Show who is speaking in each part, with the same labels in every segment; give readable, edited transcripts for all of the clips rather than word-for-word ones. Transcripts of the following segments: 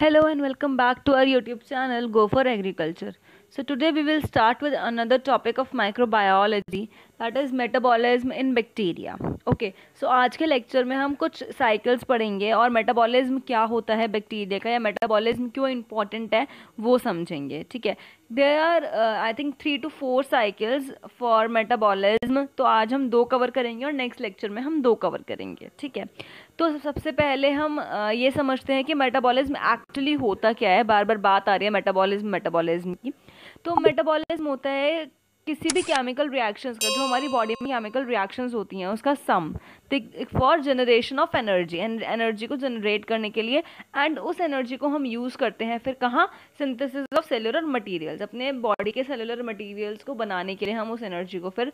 Speaker 1: Hello and welcome back to our YouTube channel Go for Agriculture. So today we will start with another topic of microbiology, that is metabolism in bacteria. Okay, so आज के lecture में हम कुछ cycles पढ़ेंगे और metabolism क्या होता है बैक्टीरिया का या मेटाबॉलिज्म क्यों इम्पोर्टेंट है वो समझेंगे. ठीक है, there are I think 3 to 4 cycles for metabolism. तो आज हम 2 कवर करेंगे और नेक्स्ट लेक्चर में हम 2 कवर करेंगे. ठीक है, तो सबसे पहले हम ये समझते हैं कि मेटाबॉलिज्म एक्चुअली होता क्या है. बार बार बात आ रही है मेटाबॉलिज्म की. तो मेटाबॉलिज्म होता है किसी भी केमिकल रिएक्शंस का, जो हमारी बॉडी में केमिकल रिएक्शंस होती हैं उसका sum for generation of energy, energy को जनरेट करने के लिए. एंड उस एनर्जी को हम यूज़ करते हैं फिर कहाँ, सिंथेसिस ऑफ सेलुलर मटेरियल्स. अपने बॉडी के सेलुलर मटेरियल्स को बनाने के लिए हम उस एनर्जी को फिर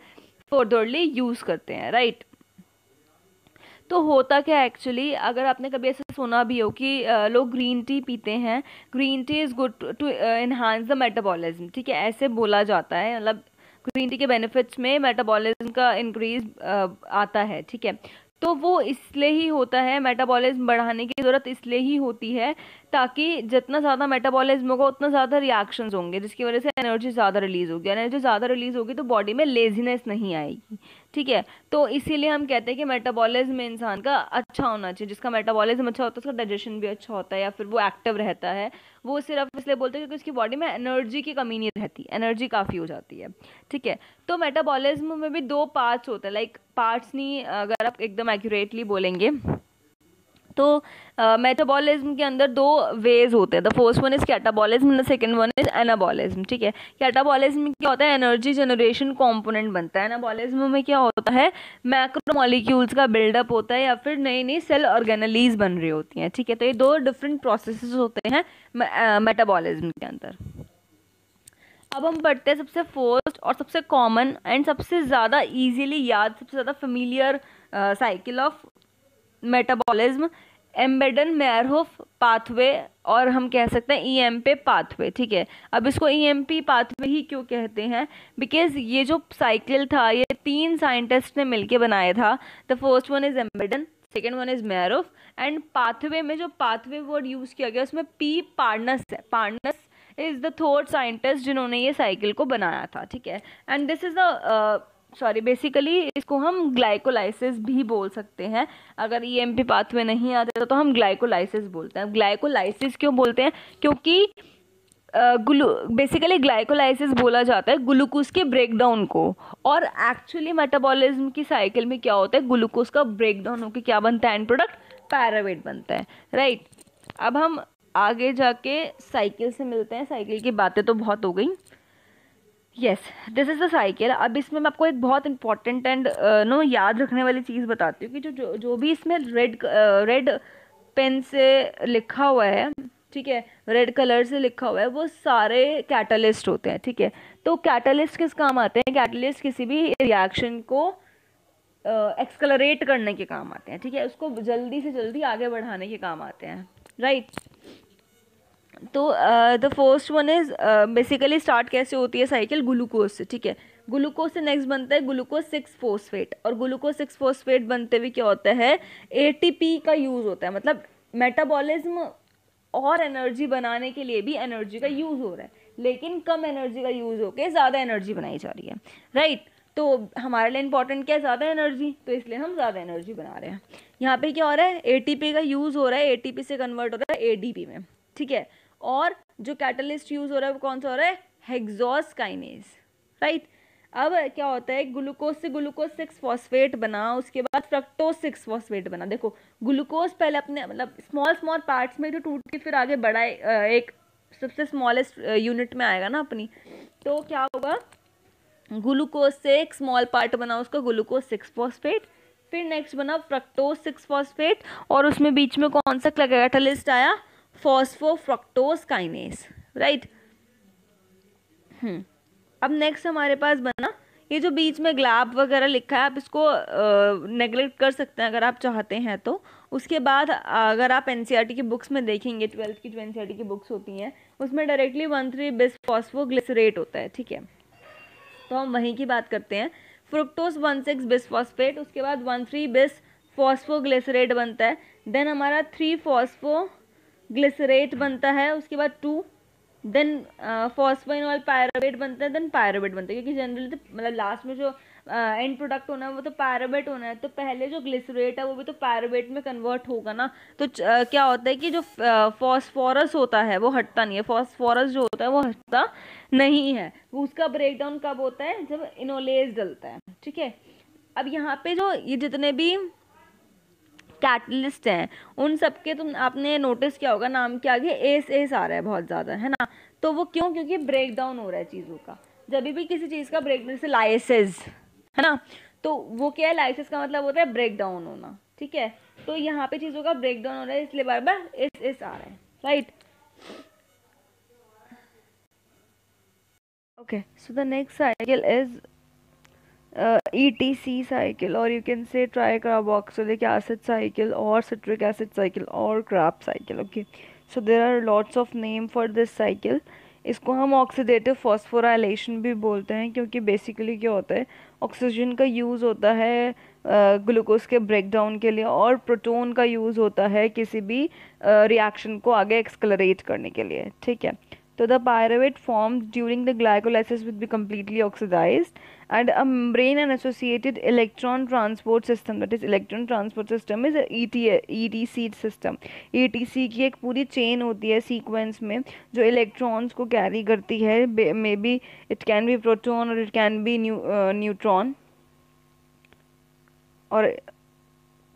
Speaker 1: फर्दरली यूज़ करते हैं. राइट. तो होता क्या एक्चुअली, अगर आपने कभी ऐसा सुना भी हो कि लोग ग्रीन टी पीते हैं, green tea is good to enhance the metabolism. ठीक है, ऐसे बोला जाता है. मतलब ग्रीन टी के बेनिफिट्स में मेटाबॉलिज्म का इंक्रीज आता है. ठीक है, तो वो इसलिए ही होता है, मेटाबॉलिज्म बढ़ाने की ज़रूरत इसलिए ही होती है ताकि जितना ज़्यादा मेटाबॉलिज्म होगा उतना ज़्यादा रिएक्शंस होंगे, जिसकी वजह से एनर्जी ज़्यादा रिलीज़ होगी. एनर्जी ज़्यादा रिलीज़ होगी तो बॉडी में लेजीनेस नहीं आएगी. ठीक है, तो इसीलिए हम कहते हैं कि मेटाबॉलिज्म इंसान का अच्छा होना चाहिए. जिसका मेटाबॉलिज्म अच्छा होता है उसका डाइजेशन भी अच्छा होता है या फिर वो एक्टिव रहता है. वो सिर्फ इसलिए बोलते हैं क्योंकि उसकी बॉडी में एनर्जी की कमी नहीं रहती, एनर्जी काफ़ी हो जाती है. ठीक है, तो मेटाबॉलिज्म में भी 2 पार्ट्स होते हैं. लाइक पार्ट्स नहीं, अगर आप एकदम एक्यूरेटली बोलेंगे तो मेटाबॉलिज्म के अंदर 2 वेज होते हैं. The first one is catabolism, the second one is anabolism. ठीक है, कैटाबॉलिज्म में क्या होता है, एनर्जी जनरेशन कंपोनेंट बनता है. एनाबॉलिज्म में क्या होता है, मैक्रोमोलिक्यूल्स का बिल्डअप होता है या फिर नई नई सेल ऑर्गेनेलीज बन रही होती हैं. ठीक है, तो ये 2 डिफरेंट प्रोसेसेस होते हैं मेटाबॉलिज्म के अंदर. अब हम पढ़ते हैं सबसे फर्स्ट और सबसे कॉमन एंड सबसे ज़्यादा इजीली याद, सबसे ज़्यादा familiar cycle of metabolism, Embden Meyerhof pathway, और हम कह सकते हैं ईएमपी पाथवे. ठीक है, अब इसको ईएमपी पाथवे ही क्यों कहते हैं, बिकॉज ये जो साइकिल था ये 3 साइंटिस्ट ने मिलके बनाया था. The first one is Embden, second one is Meyerhof, and pathway में जो पाथवे वर्ड यूज़ किया गया उसमें पी पार्नस है. Parnas is the third scientist जिन्होंने ये साइकिल को बनाया था. ठीक है, and this is the basically इसको हम ग्लाइकोलाइसिस भी बोल सकते हैं. अगर ईएमपी पाथवे नहीं आते तो हम ग्लाइकोलाइसिस बोलते हैं. ग्लाइकोलाइसिस क्यों बोलते हैं, क्योंकि बेसिकली ग्लाइकोलाइसिस बोला जाता है ग्लूकोज के ब्रेकडाउन को, और एक्चुअली मेटाबॉलिज्म की साइकिल में क्या होता है, ग्लूकोज का ब्रेकडाउन होकर क्या बनता है, एंड प्रोडक्ट पैरावेट बनता है. राइट. अब हम आगे जाके साइकिल से मिलते हैं. साइकिल की बातें तो बहुत हो गई. Yes, this is the cycle. अब इसमें मैं आपको एक बहुत इंपॉर्टेंट एंड याद रखने वाली चीज़ बताती हूँ कि जो भी इसमें रेड पेन से लिखा हुआ है, ठीक है, रेड कलर से लिखा हुआ है, वो सारे कैटलिस्ट होते हैं. ठीक है, तो कैटलिस्ट किस काम आते हैं, कैटलिस्ट किसी भी रिएक्शन को एक्सकलरेट करने के काम आते हैं. ठीक है, उसको जल्दी से जल्दी आगे बढ़ाने के काम आते हैं. राइट. तो the first one is basically start कैसे होती है साइकिल, ग्लूकोज से. ठीक है, ग्लूकोज से नेक्स्ट बनता है ग्लूकोज 6 फॉस्फेट, और ग्लूकोज 6 फॉस्फेट बनते हुए क्या होता है, एटीपी का यूज़ होता है. मतलब मेटाबॉलिज्म और एनर्जी बनाने के लिए भी एनर्जी का यूज़ हो रहा है, लेकिन कम एनर्जी का यूज़ होकर ज़्यादा एनर्जी बनाई जा रही है. राइट. तो हमारे लिए इंपॉर्टेंट क्या है, ज़्यादा एनर्जी, तो इसलिए हम ज़्यादा एनर्जी बना रहे हैं. यहाँ पे क्या हो रहा है, एटीपी का यूज़ हो रहा है, एटीपी से कन्वर्ट हो रहा है एडीपी में. ठीक है, और जो कैटलिस्ट यूज हो रहा है वो कौन सा हो रहा है, हेक्सोस काइनेज. राइट. अब क्या होता है, ग्लूकोज से ग्लूकोज 6 फॉस्फेट बना, उसके बाद फ्रक्टोज 6 फॉस्फेट बना. देखो, ग्लूकोज पहले अपने मतलब स्मॉल पार्ट्स में जो टूट के फिर आगे बढ़ा एक सबसे स्मॉलेस्ट यूनिट में आएगा ना अपनी, तो क्या होगा, ग्लूकोज से एक स्मॉल पार्ट बना उसका ग्लूकोज 6 फॉस्फेट, फिर नेक्स्ट बना फ्रक्टोज 6 फॉस्फेट, और उसमें बीच में कौन सा कैटलिस्ट आया, फॉस्फोफ्रक्टोज काइनेज. राइट. अब नेक्स्ट हमारे पास बना ये जो बीच में ग्लैब वगैरह लिखा है, आप इसको नेग्लेक्ट कर सकते हैं अगर आप चाहते हैं तो. उसके बाद अगर आप एनसीईआरटी की बुक्स में देखेंगे, 12th की जो एनसीईआरटी की बुक्स होती हैं उसमें डायरेक्टली 1,3 बिस फॉस्फोग्लिसरेट होता है. ठीक है, तो हम वहीं की बात करते हैं. फ्रुक्टोज 1,6 बिस फॉस्फेट, उसके बाद 1,3 बिस फॉस्फोग्लिसरेट बनता है. देन हमारा 3 फॉस्फो ग्लिसरेट बनता है, उसके बाद 2, देन फॉस्फेनॉल पायरुवेट बनता है, देन पायरुवेट बनता है, क्योंकि जनरली तो मतलब लास्ट में जो एंड प्रोडक्ट होना है वो तो पायरुवेट होना है, तो पहले जो ग्लिसरेट है वो भी तो पायरुवेट में कन्वर्ट होगा ना। तो क्या होता है कि जो फॉस्फोरस होता है वो हटता नहीं है, फॉस्फोरस जो होता है वो हटता नहीं है, वो उसका ब्रेक डाउन कब होता है, जब इनोलेज डलता है, ठीक है। अब यहाँ पे जो ये जितने भी कैटलिस्ट हैं उन सबके तुम आपने नोटिस किया होगा नाम के आगे एस एस आ रहा है बहुत ज़्यादा, है ना। तो वो क्यों, क्योंकि ब्रेक डाउन हो रहा है चीज़ों का। जब भी किसी चीज़ का ब्रेक, जैसे लाइसिस है ना, तो वो क्या है, लाइसिस का मतलब होता है ब्रेक डाउन होना, ठीक है। तो यहाँ पे चीज़ों का ब्रेक डाउन हो रहा है, इसलिए बार बार एस एस आ रहा है, right. Okay, so the next cycle is ETC cycle, or you can say tricarboxylic acid cycle or citric acid cycle or Krebs cycle. Okay, so there are lots of name for this cycle. इसको हम oxidative phosphorylation भी बोलते हैं, क्योंकि basically क्या होता है, oxygen का यूज़ होता है ग्लूकोज के ब्रेकडाउन के लिए, और प्रोटॉन का यूज़ होता है किसी भी रिएक्शन को आगे एक्सक्लरेट करने के लिए, ठीक है। So the pyruvate formed during the glycolysis will be completely oxidized, and a membrane and associated electron transport system, that is electron transport system is a ETC system. ETC की एक पूरी चेन होती है सीक्वेंस में जो electrons को carry करती है, may be it can be proton और इट कैन बी न्यूट्रॉन, और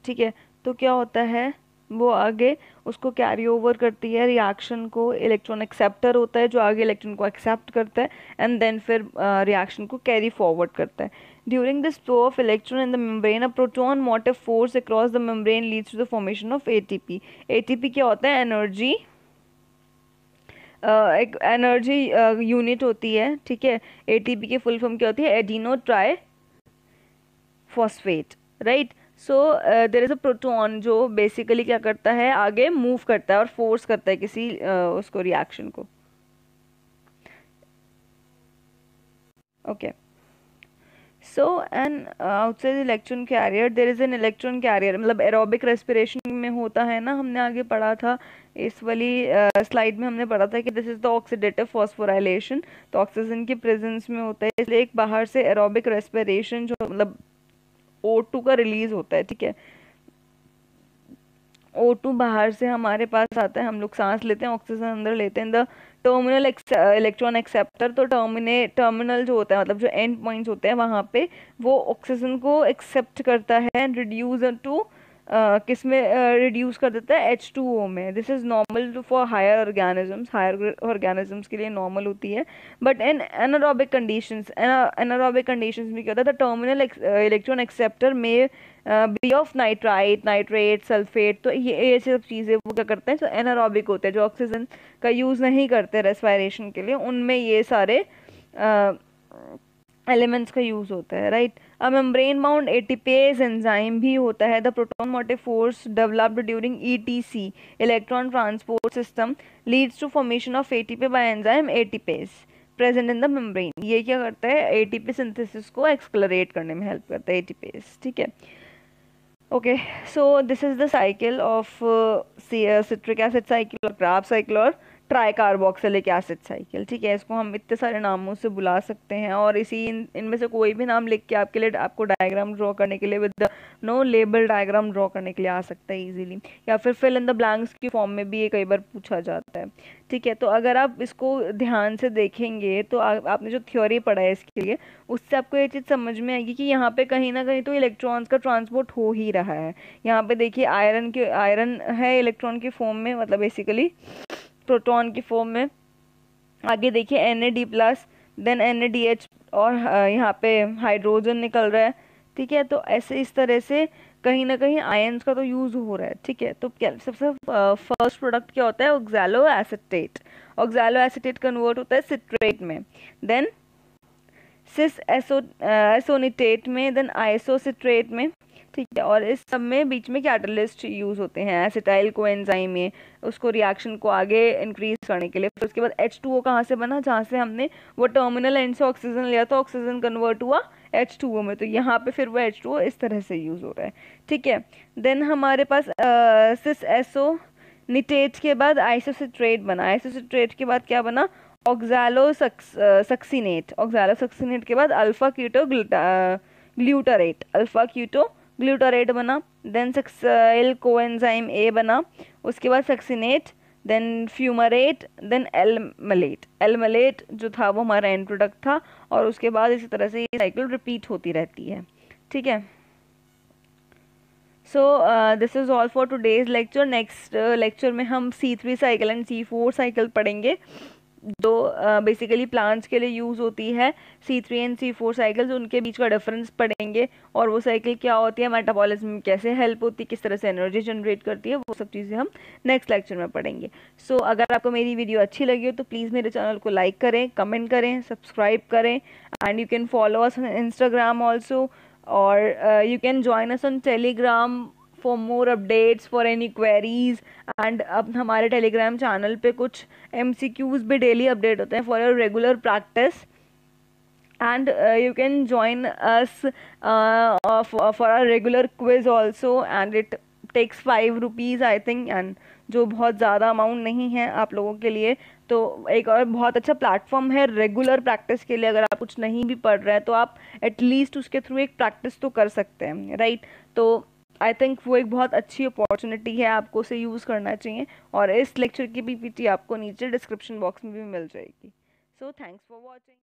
Speaker 1: ठीक है। तो क्या होता है, वो आगे उसको कैरी ओवर करती है रिएक्शन को, इलेक्ट्रॉन एक्सेप्टर होता है जो आगे इलेक्ट्रॉन को एक्सेप्ट करता है, एंड देन फिर रिएक्शन को कैरी फॉरवर्ड करता है। During this flow of electron in the membrane, a proton motive force across the membrane leads to the formation of ATP। ATP क्या होता है, एनर्जी, एक एनर्जी यूनिट होती है, ठीक है। ATP की फुल फॉर्म क्या होती है, adeno tri phosphate, right. So there is a proton जो बेसिकली क्या करता है, आगे मूव करता है और फोर्स करता है किसी उसको रिएक्शन को, okay. So an outside electron carrier, there is an electron carrier, मतलब एरोबिक रेस्पिरेशन में होता है ना, हमने आगे पढ़ा था इस वाली स्लाइड में, हमने पढ़ा था कि this is the oxidative phosphorylation, तो ऑक्सीजन की प्रेजेंस में होता है, इसलिए एक बाहर से एरोबिक रेस्पिरेशन जो मतलब O2 का रिलीज होता है, ठीक है। O2 बाहर से हमारे पास आता है, हम लोग सांस लेते हैं, ऑक्सीजन अंदर लेते हैं। द टर्मिनल इलेक्ट्रॉन एक्सेप्टर, तो टर्मिनल जो होता है मतलब जो एंड पॉइंट्स होते हैं वहाँ पे वो ऑक्सीजन को एक्सेप्ट करता है एंड रिड्यूस टू किस में रिड्यूस कर देता है, H2O में। This is normal for higher organisms के लिए नॉर्मल होती है, but in anaerobic conditions, anaerobic conditions में क्या होता है, द टर्मिनल इलेक्ट्रॉन एक्सेप्टर में be of nitrite, nitrate, sulphate, तो ये सब चीज़ें वो क्या करते हैं, जो एनारोबिक होते हैं, जो ऑक्सीजन का यूज़ नहीं करते रेस्पिरेशन के लिए, उनमें ये सारे एलिमेंट्स का यूज़ होता है, right. A membrane bound ATPase enzyme भी होता है, the proton motive force developed during ETC electron transport system leads to formation of ATP by enzyme ATPase present in the membrane. ये क्या करता है, ATP सिंथेसिस को एक्सक्लरेट करने में हेल्प करता है एटीपेज, ठीक है। Okay, so this is the cycle of citric acid cycle और क्राब साइकिल और ट्राइकार्बोक्सिलिक एसिड साइकिल, ठीक है। इसको हम इतने सारे नामों से बुला सकते हैं, और इनमें से कोई भी नाम लिख के आपके लिए, आपको डायग्राम ड्रॉ करने के लिए with the no label diagram draw करने के लिए आ सकता है इजीली, या फिर फिल इन द ब्लैंक्स की फॉर्म में भी ये कई बार पूछा जाता है, ठीक है। तो अगर आप इसको ध्यान से देखेंगे तो आपने जो थ्योरी पढ़ा है इसके लिए, उससे आपको ये चीज़ समझ में आएगी कि यहाँ पे कहीं ना कहीं तो इलेक्ट्रॉन्स का ट्रांसपोर्ट हो ही रहा है। यहाँ पे देखिए आयरन है इलेक्ट्रॉन की फॉर्म में, मतलब बेसिकली प्रोटॉन की फॉर्म में। आगे देखिए Na+, देन NaDH, और यहाँ पे हाइड्रोजन निकल रहा है, ठीक है। तो ऐसे इस तरह से कहीं ना कहीं आयंस का तो यूज हो रहा है, ठीक है। तो क्या सबसे फर्स्ट प्रोडक्ट क्या होता है, oxalo acetate. Oxalo acetate convert होता है सिट्रेट में, देन सिस एसोनिटेट में, देन आइसोसिट्रेट में, ठीक है। और इस सब में बीच में कैटलिस्ट यूज होते हैं, एसिटाइल कोएंजाइम में, उसको रिएक्शन को आगे इंक्रीज करने के लिए। फिर उसके बाद H2O कहाँ से बना, जहाँ से हमने वो टर्मिनल एंड से ऑक्सीजन लिया था, ऑक्सीजन कन्वर्ट हुआ H2O में, तो यहाँ पे फिर वो H2O इस तरह से यूज हो रहा है, ठीक है। देन हमारे पास सिस एसो निटेट के बाद आइसोसिट्रेट बना, आइसोसिट्रेट के बाद क्या बना, ऑक्सैलोसक्सिनेट, ऑक्सैलोसक्सिनेट के बाद alpha keto glutarate, alpha keto glutarate बना। देन सक्साइल कोएंजाइम ए बना, उसके बाद succinate, then fumarate, then L malate, L malate जो था वो हमारा एंड प्रोडक्ट था, और उसके बाद इसी तरह से ये साइकिल रिपीट होती रहती है, ठीक है। So this is all for today's lecture. Next lecture में हम C3 cycle and C4 cycle पढ़ेंगे, जो बेसिकली प्लांट्स के लिए यूज़ होती है। C3 एंड C4 साइकिल्स, उनके बीच का डिफरेंस पढ़ेंगे, और वो साइकिल क्या होती है, मेटाबॉलिज्म में कैसे हेल्प होती है, किस तरह से एनर्जी जनरेट करती है, वो सब चीज़ें हम नेक्स्ट लेक्चर में पढ़ेंगे। सो अगर आपको मेरी वीडियो अच्छी लगी हो तो प्लीज़ मेरे चैनल को लाइक करें, कमेंट करें, सब्सक्राइब करें, and you can follow us on Instagram also, और you can join us on Telegram for more updates, for any queries, and अब हमारे टेलीग्राम चैनल पे कुछ MCQs भी डेली अपडेट होते हैं for your regular practice, and you can join us for our regular quiz also, and it takes 5 rupees I think, and जो बहुत ज़्यादा अमाउंट नहीं है आप लोगों के लिए। तो एक और बहुत अच्छा प्लेटफॉर्म है रेगुलर प्रैक्टिस के लिए। अगर आप कुछ नहीं भी पढ़ रहे हैं तो आप एटलीस्ट उसके थ्रू एक प्रैक्टिस तो कर सकते हैं, राइट। तो आई थिंक वो एक बहुत अच्छी अपॉर्चुनिटी है, आपको उसे यूज़ करना चाहिए, और इस लेक्चर की PPT आपको नीचे डिस्क्रिप्शन बॉक्स में भी मिल जाएगी। So thanks for watching.